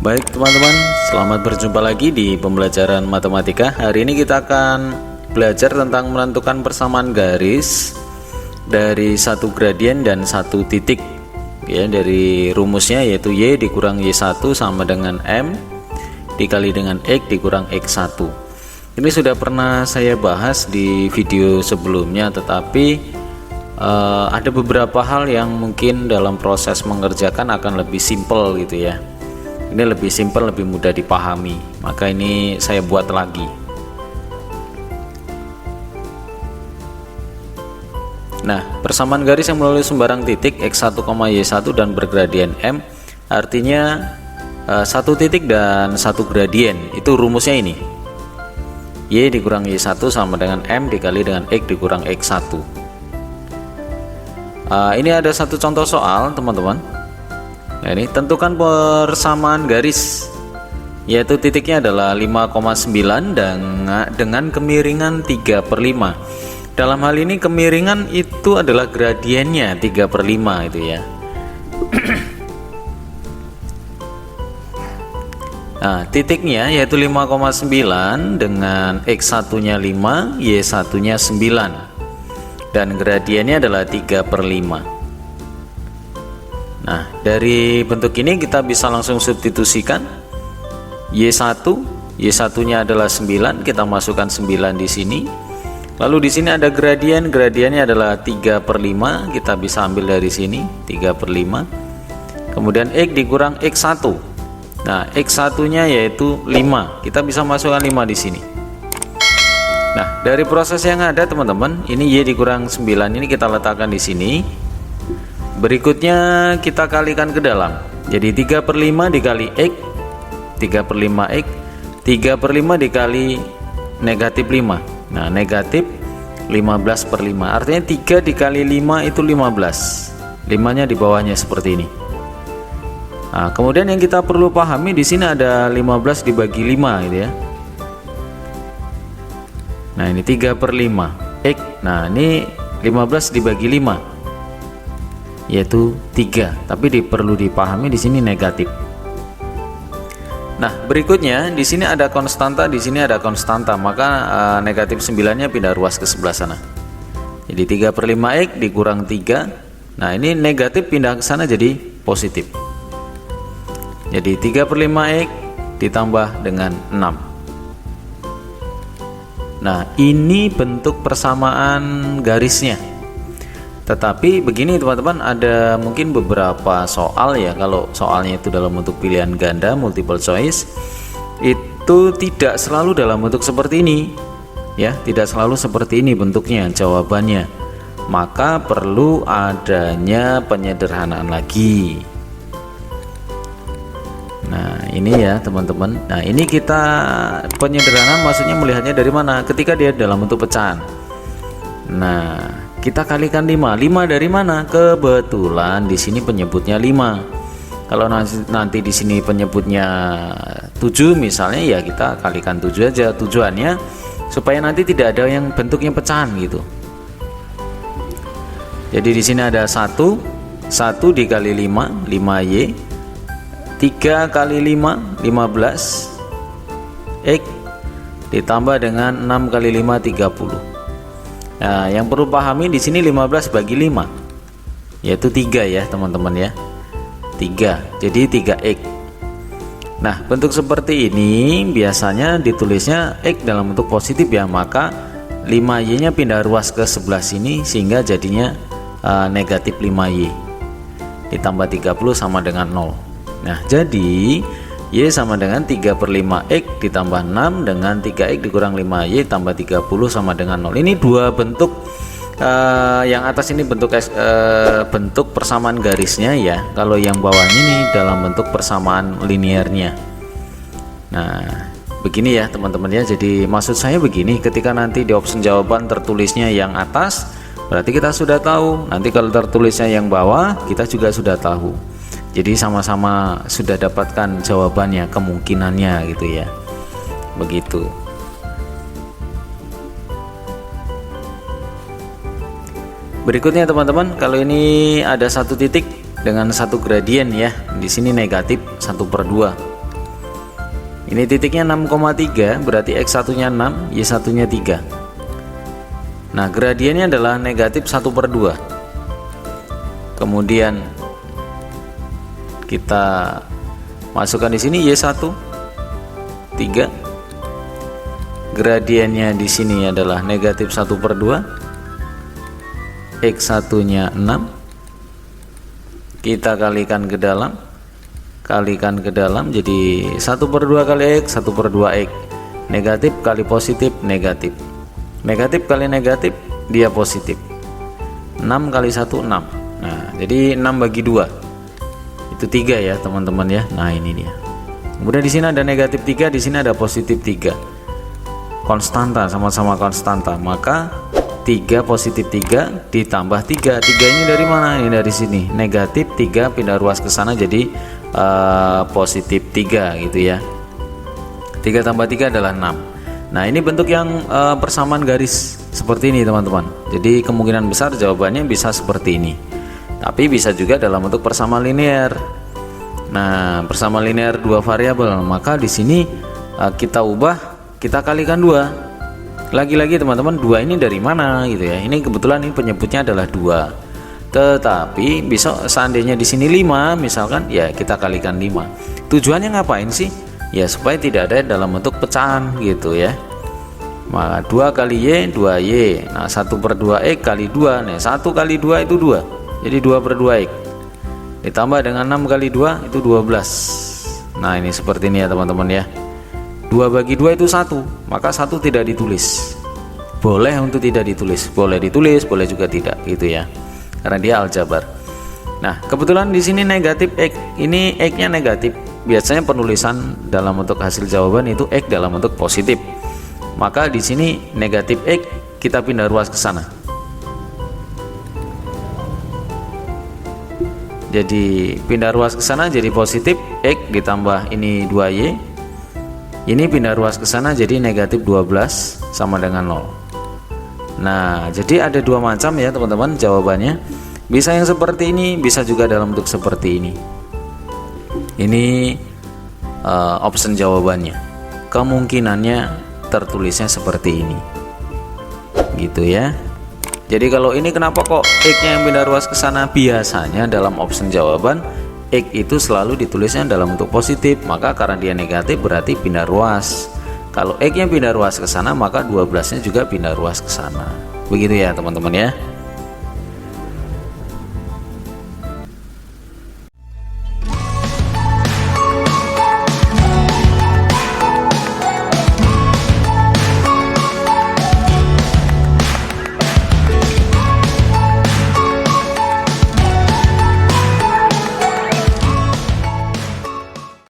Baik teman-teman, selamat berjumpa lagi di pembelajaran matematika. Hari ini kita akan belajar tentang menentukan persamaan garis dari satu gradien dan satu titik. Ya, dari rumusnya yaitu Y dikurang Y1 sama dengan M dikali dengan X dikurang X1. Ini sudah pernah saya bahas di video sebelumnya, tetapi ada beberapa hal yang mungkin dalam proses mengerjakan akan lebih simpel gitu ya. Ini lebih simpel, lebih mudah dipahami, maka ini saya buat lagi. Nah, persamaan garis yang melalui sembarang titik x1, y1 dan bergradien m, artinya satu titik dan satu gradien, itu rumusnya ini. Y dikurang y1 sama dengan m dikali dengan x dikurang x1. Ini ada satu contoh soal teman-teman. Nah, ini tentukan persamaan garis, yaitu titiknya adalah 5,9 dengan kemiringan 3/5. Dalam hal ini kemiringan itu adalah gradiennya 3/5 itu ya. Nah, titiknya yaitu 5,9 dengan x1 nya 5, y1 nya 9 dan gradiennya adalah 3/5. Nah, dari bentuk ini kita bisa langsung substitusikan. Y1 nya adalah 9, kita masukkan 9 di sini. Lalu di sini ada gradien, gradiennya adalah 3/5, kita bisa ambil dari sini 3/5. Kemudian X dikurang X1. Nah, X1 nya yaitu 5, kita bisa masukkan 5 di sini. Nah, dari proses yang ada teman-teman, ini Y dikurang 9 ini kita letakkan di sini. Berikutnya kita kalikan ke dalam. Jadi 3/5 dikali X, 3/5 X, 3/5 dikali negatif 5. Nah, negatif 15/5. Artinya 3 dikali 5 itu 15. 5-nya di bawahnya seperti ini. Nah, kemudian yang kita perlu pahami di sini ada 15 dibagi 5 gitu ya. Nah, ini 3/5 X. Nah, ini 15 dibagi 5 yaitu 3, tapi perlu dipahami di sini negatif. Nah, berikutnya di sini ada konstanta, di sini ada konstanta, maka negatif 9-nya pindah ruas ke sebelah sana. Jadi 3/5 X dikurang 3. Nah, ini negatif pindah ke sana jadi positif. Jadi 3/5 X ditambah dengan 6. Nah, ini bentuk persamaan garisnya. Tetapi begini teman-teman, ada mungkin beberapa soal ya, kalau soalnya itu dalam bentuk pilihan ganda multiple choice, itu tidak selalu dalam bentuk seperti ini ya, tidak selalu seperti ini bentuknya jawabannya, maka perlu adanya penyederhanaan lagi. Nah, ini ya teman-teman. Nah, ini kita penyederhanaan maksudnya melihatnya dari mana? Ketika dia dalam bentuk pecahan. Nah, kita kalikan 5. 5 dari mana? Kebetulan di sini penyebutnya 5. Kalau nanti di sini penyebutnya 7 misalnya, ya kita kalikan 7 aja. Tujuannya supaya nanti tidak ada yang bentuknya pecahan gitu. Jadi di sini ada 1 dikali 5, 5Y. 3 kali 5, 15 X ditambah dengan 6 kali 5, 30. Nah, yang perlu pahami di sini 15 bagi 5 yaitu 3 ya teman-teman ya. 3. Jadi 3X. Nah, bentuk seperti ini biasanya ditulisnya X dalam bentuk positif ya, maka 5Y nya pindah ruas ke sebelah sini sehingga jadinya negatif 5Y ditambah 30 sama dengan 0. Nah, jadi Y sama dengan 3/5 X ditambah 6 dengan 3X dikurang 5Y tambah 30 sama dengan 0. Ini dua bentuk, yang atas ini bentuk persamaan garisnya ya. Kalau yang bawah ini dalam bentuk persamaan linearnya. Nah, begini ya teman-teman ya. Jadi maksud saya begini, ketika nanti di option jawaban tertulisnya yang atas, berarti kita sudah tahu. Nanti kalau tertulisnya yang bawah, kita juga sudah tahu. Jadi sama-sama sudah dapatkan jawabannya, kemungkinannya gitu ya. Begitu. Berikutnya teman-teman, kalau ini ada satu titik dengan satu gradien ya. Di sini negatif 1/2. Ini titiknya 6,3, berarti X1 nya 6, Y1 nya 3. Nah gradiennya adalah negatif 1/2. Kemudian kita masukkan di sini Y1 3, gradiennya di sini adalah negatif 1/2, X1 nya 6, kita kalikan ke dalam, jadi 1/2 kali X, 1/2 X, negatif kali positif, negatif kali negatif, dia positif. 6 kali 1 6. Nah jadi 6 bagi 2 itu 3 ya teman-teman ya. Nah ini dia. Kemudian di sini ada negatif 3, di sini ada positif 3. Konstanta, sama-sama konstanta. Maka 3 positif 3 ditambah 3. 3 ini dari mana? Ini dari sini. Negatif 3 pindah ruas ke sana jadi positif 3 gitu ya. 3 tambah 3 adalah 6. Nah ini bentuk yang persamaan garis seperti ini teman-teman. Jadi kemungkinan besar jawabannya bisa seperti ini. Tapi bisa juga dalam bentuk persamaan linear. Nah, persamaan linear dua variabel, maka di sini kita ubah, kita kalikan 2. Lagi-lagi teman-teman, 2 ini dari mana gitu ya. Ini kebetulan ini penyebutnya adalah 2. Tetapi bisa seandainya di sini 5 misalkan, ya kita kalikan 5. Tujuannya ngapain sih? Ya supaya tidak ada dalam bentuk pecahan gitu ya. Maka 2 kali Y 2Y. Nah 1/2 X kali 2. Nah 1 kali 2 itu 2. Jadi 2/2 X ditambah dengan 6 kali 2 itu 12. Nah ini seperti ini ya teman-teman ya. 2 bagi 2 itu 1, maka 1 tidak ditulis. Boleh untuk tidak ditulis, boleh ditulis, boleh juga tidak gitu ya, karena dia aljabar. Nah kebetulan di sini negatif X, ini X nya negatif. Biasanya penulisan dalam bentuk hasil jawaban itu X dalam bentuk positif. Maka di sini negatif X kita pindah ruas ke sana. Jadi pindah ruas ke sana jadi positif X ditambah ini 2Y. Ini pindah ruas ke sana jadi negatif 12 sama dengan 0. Nah jadi ada dua macam ya teman-teman jawabannya. Bisa yang seperti ini, bisa juga dalam bentuk seperti ini. Ini option jawabannya. Kemungkinannya tertulisnya seperti ini gitu ya. Jadi kalau ini kenapa kok X-nya yang pindah ruas ke sana? Biasanya dalam option jawaban X itu selalu ditulisnya dalam bentuk positif, maka karena dia negatif berarti pindah ruas. Kalau X-nya pindah ruas ke sana, maka 12-nya juga pindah ruas ke sana. Begitu ya teman-teman ya.